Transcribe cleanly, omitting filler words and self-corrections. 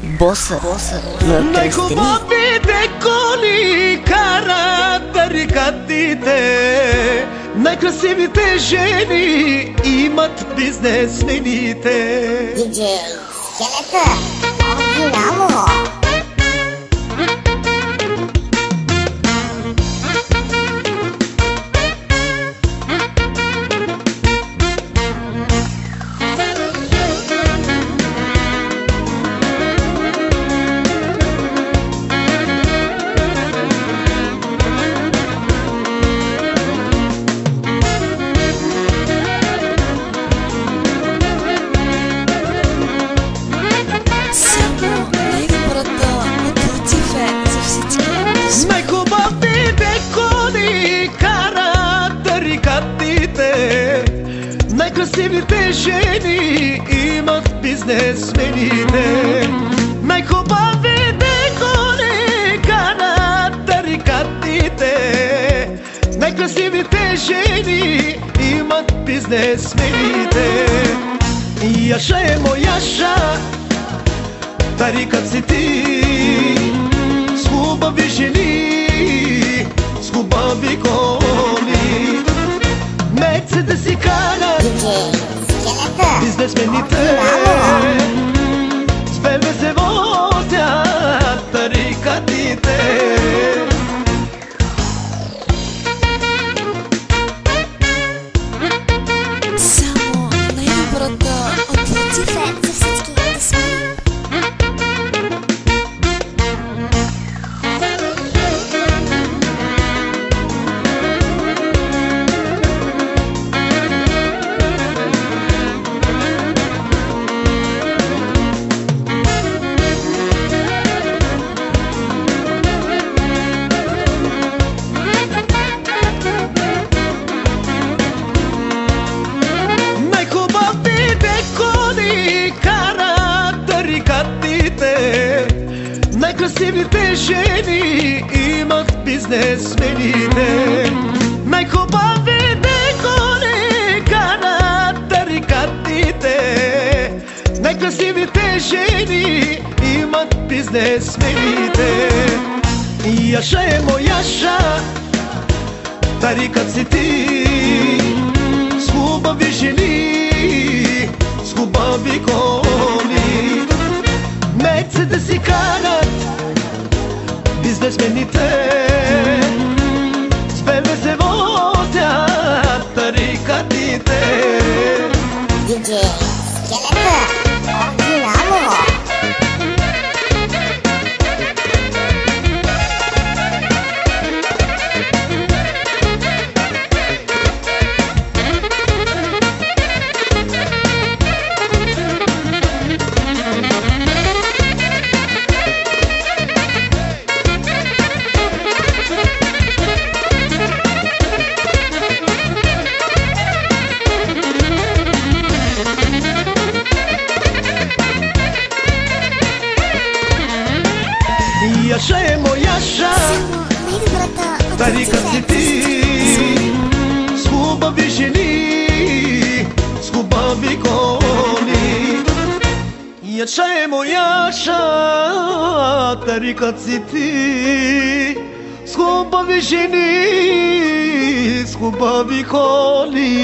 Боса на Кръстени. Най-хубавите коли карат тарикатите, най-красивите жени имат бизнесмените. Диджей Скелета, оригинално. Най-хубавите коли карат тарикатите, най-красивите жени имат бизнесмените. Най-хубавите коли карат тарикатите, най-красивите жени имат бизнесмените. Яша е мояша, тарикат си ти, с хубави жени, с хубави коли. Меце да си карат бизнесмените, с бебе се возят тарикатите. Само най-добрата от Лутифе за всички да сме. Най-красивите жени имат бизнесмените. Най-хубавите коли карат тарикатите, най-красивите жени имат бизнесмените. Яша е мояша, тарикат си ти, с хубави жени, с хубави коли. Меце да си карат бизнесмените, с бебе се возят тарикатите. Диджей Скелета, оригинално. Яша е мояша, тарикат си ти, с хубави жени, с хубави коли. Яша е мояша, тарикат си ти, с хубави жени, с хубави коли.